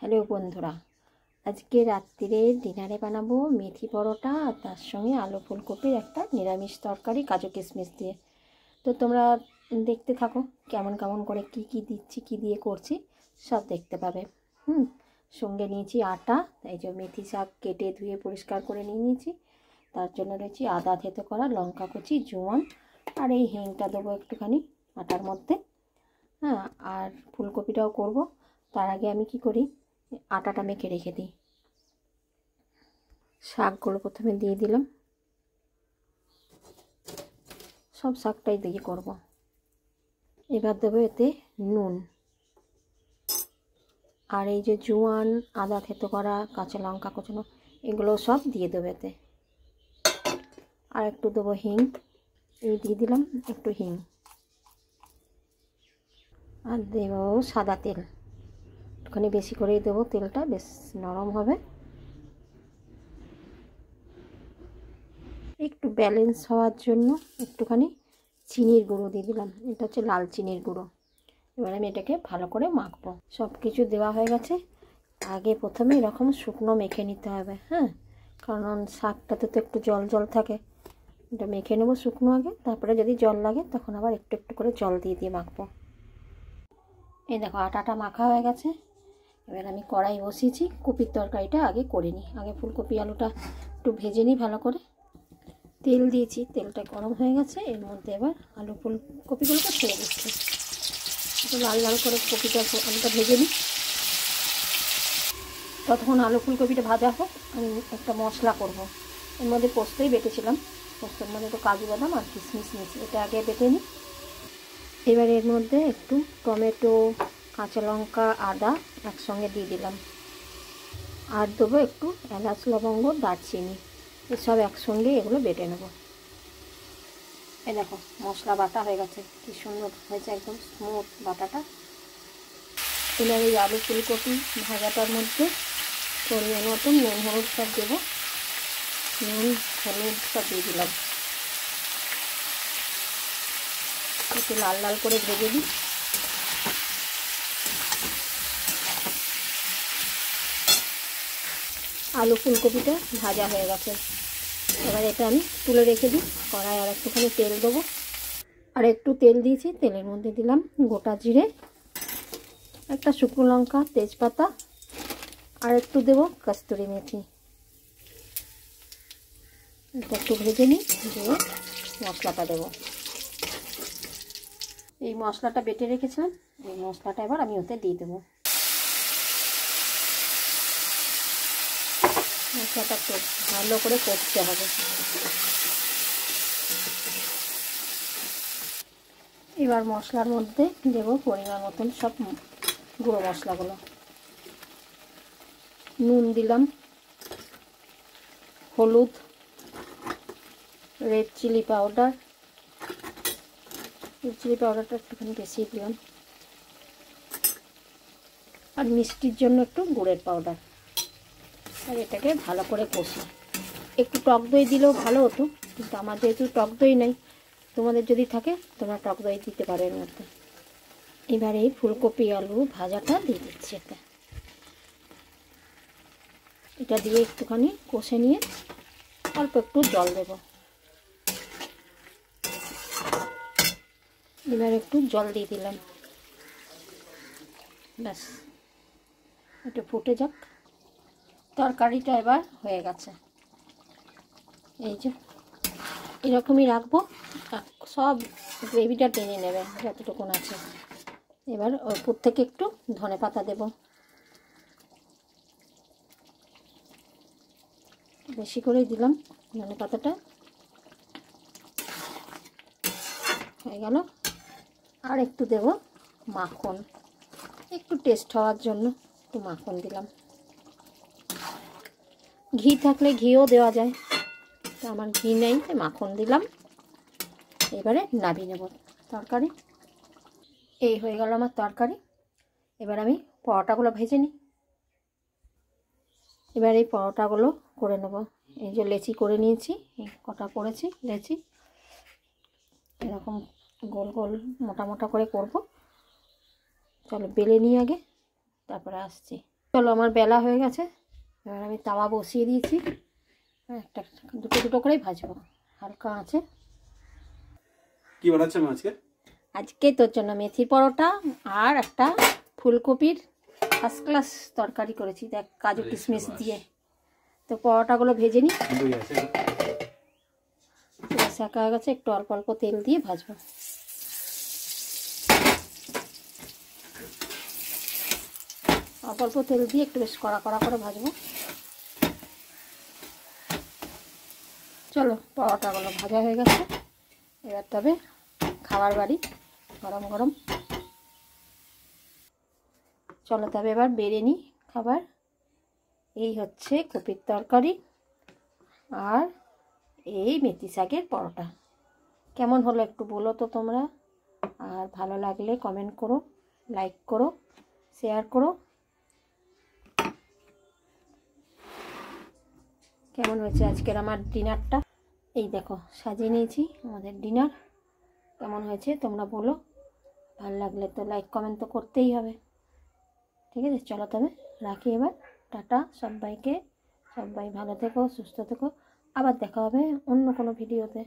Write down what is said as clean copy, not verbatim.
Hello বন্ধুরা, আজকে রাত্রিরে ডিনারে বানাবো মেথি পরোটা আর তার সঙ্গে আলু ফুলকপির একটা নিরামিষ তরকারি কাজু কিশমিশ দিয়ে। তো তোমরা দেখতে থাকো কেমন কেমন করে কি দিচ্ছি, কি দিয়ে করছি সব দেখতে পাবে। সঙ্গে নিয়েছি আটা, এই যে মেথি শাক কেটে ধুয়ে পরিষ্কার করে নিয়েছি। তার জন্য রয়েছে আদা থেতো করা, লঙ্কা কুচি, জোয়ান আর এই হিংটা দেবো একটুখানি আটার মধ্যে। আর ফুলকপিটাও করব। তার আগে আমি কি করি, আটাটা মেখে রেখে দিই। শাকগুলো প্রথমে দিয়ে দিলাম, সব শাকটাই দিয়ে করব। এবার দেবো এতে নুন, আর এই যে জোয়ান, আদা থেতো করা, কাঁচা লঙ্কা কুচানো, এগুলো সব দিয়ে দেবো এতে। আর একটু দেবো হিং, এই দিয়ে দিলাম একটু হিং। আর দেবো সাদা তেল, একটুখানি বেশি করেই দেবো, তেলটা বেশ নরম হবে। একটু ব্যালেন্স হওয়ার জন্য একটুখানি চিনির গুঁড়ো দিয়ে দিলাম, এটা হচ্ছে লাল চিনির গুঁড়ো। এবার আমি এটাকে ভালো করে মাখবো। সব কিছু দেওয়া হয়ে গেছে। আগে প্রথমে এরকম শুকনো মেখে নিতে হবে, কারণ শাকটাতে তো একটু জল জল থাকে। এটা মেখে নেবো শুকনো আগে, তারপরে যদি জল লাগে তখন আবার একটু একটু করে জল দিয়ে দিয়ে মাখবো। এই দেখো আটাটা মাখা হয়ে গেছে। এবার আমি কড়াই বসিয়েছি, কপির তরকারিটা আগে করে নিই। আগে ফুলকপি আলুটা একটু ভেজে নিই ভালো করে। তেল দিয়েছি, তেলটা গরম হয়ে গেছে। এর মধ্যে এবার আলু ফুলকপিগুলোকে ছেড়ে দিচ্ছি। একটু লাল লাল করে আলুটা ভেজে নিই। ততক্ষণ আলু ফুলকপিটা ভাজা হোক, আমি একটা মশলা করব। এর মধ্যে পোস্তই বেটেছিলাম, পোস্তর মধ্যে একটু কাজু বাদাম আর কিশমিশ নিয়েছি, এটা আগে বেটে নিই। এবার এর মধ্যে একটু টমেটো, কাঁচা লঙ্কা, আদা একসঙ্গে দিয়ে দিলাম। আর দেবো একটু এলাচ, লবঙ্গ, দারচিনি, এসব একসঙ্গে এগুলো বেটে নেব। এই দেখো মশলা বাটা হয়ে গেছে, কি সুন্দর হয়েছে, একদম স্মুথ বাটাটা। এবার এই আলু ফুলকপি ভাজাটার মধ্যে পরিমাণ মতন নুন হলুদ সব দেবো। নুন হলুদ সব দিয়ে দিলাম, একটু লাল লাল করে ভেজে দিই। আলু ফুলকপিটা ভাজা হয়ে গেছে। এবার এটা আমি তুলে রেখে দিই। কড়াই আর একটুখানি তেল দেবো, আর একটু তেল দিয়েছি, তেলের মধ্যে দিলাম গোটা জিরে, একটা শুকনো লঙ্কা, তেজপাতা, আর একটু দেবো কস্তুরি মেথি। এটা একটু ভেজে নিই, দিয়ে মশলাটা দেবো। এই মশলাটা বেটে রেখেছিলাম, এই মশলাটা এবার আমি ওতে দিয়ে দেবো। মশলাটা খুব ভালো করে কষতে হবে। এবার মশলার মধ্যে দেবো পরিমাণ মতন সব গুঁড়ো মশলাগুলো। নুন দিলাম, হলুদ, red chilli powder, red chilli পাউডারটা একটুখানি বেশি দিলাম, আর মিষ্টির জন্য একটু গুড়ের পাউডার। আর এটাকে ভালো করে কষি। একটু টক দই দিলেও ভালো হতো, কিন্তু আমার যেহেতু টক দই নেই, তোমাদের যদি থাকে তোমরা টক দই দিতে পারো এর মধ্যে। এবার এই ফুলকপি আলু ভাজাটা দিয়ে দিচ্ছি এতে। এটা দিয়ে একটুখানি কষে নিয়ে অল্প একটু জল দেব। এবার একটু জল দিয়ে দিলাম, ব্যাস একটু ফুটে যাক। তরকারিটা এবার হয়ে গেছে। এই যে এরকমই রাখবো, সব গ্রেভিটা টেনে নেবে যতটুকুন আছে। এবার ওপর থেকে একটু ধনেপাতা দেব, বেশি করেই দিলাম ধনেপাতাটা। হয়ে গেল। আর একটু দেব মাখন, একটু টেস্ট হওয়ার জন্য একটু মাখন দিলাম। ঘি থাকলে ঘিও দেওয়া যায়, তো আমার ঘি নেই তাই মাখন দিলাম। এবারে নামিয়ে নেব তরকারি। এই হয়ে গেল আমার তরকারি। এবার আমি পরোটাগুলো ভেজে নিই। এবার এই পরোটাগুলো করে নেব। এই যে লেচি করে নিয়েছি, এই কটা করেছি লেচি, এরকম গোল গোল মোটা মোটা করে করব। চলো বেলে নিই আগে, তারপরে আসছি। চলো আমার বেলা হয়ে গেছে, এবার আমি তাওয়া বসিয়ে দিয়েছি, একটা দুটো দুটো করেই ভাজবো হালকা আছে। কি বানাচ্ছেন আজকে? আজকে তোর জন্য মেথির পরোটা আর একটা ফুলকপির ফার্স্ট ক্লাস তরকারি করেছি, দেখ কাজু কিশমিশ দিয়ে। তো পরোটাগুলো ভেজে নিই, শাঁকা হয়ে গেছে, একটু অল্প অল্প তেল দিয়ে ভাজবো। অল্প অল্প তেল দিয়ে একটু বেশ কড়া কড়া করে ভাজবো। চলো পরোটাগুলো ভাজা হয়ে গেছে, এবার তবে খাবার বাড়ি গরম গরম। চলো তবে এবার বেড়ে নিই খাবার। এই হচ্ছে কপির তরকারি আর এই মেথি শাকের পরোটা। কেমন হলো একটু বলো তো তোমরা, আর ভালো লাগলে কমেন্ট করো, লাইক করো, শেয়ার করো। কেমন হয়েছে আজকের আমার ডিনারটা? এই দেখো সাজিয়ে নিয়েছি আমাদের ডিনার। কেমন হয়েছে তোমরা বলো, ভালো লাগলে তো লাইক কমেন্ট তো করতেই হবে। ঠিক আছে, চলো তবে রাখি এবার, টাটা সবাইকে। সবাই ভালো থেকো, সুস্থ থেকো, আবার দেখা হবে অন্য কোনো ভিডিওতে।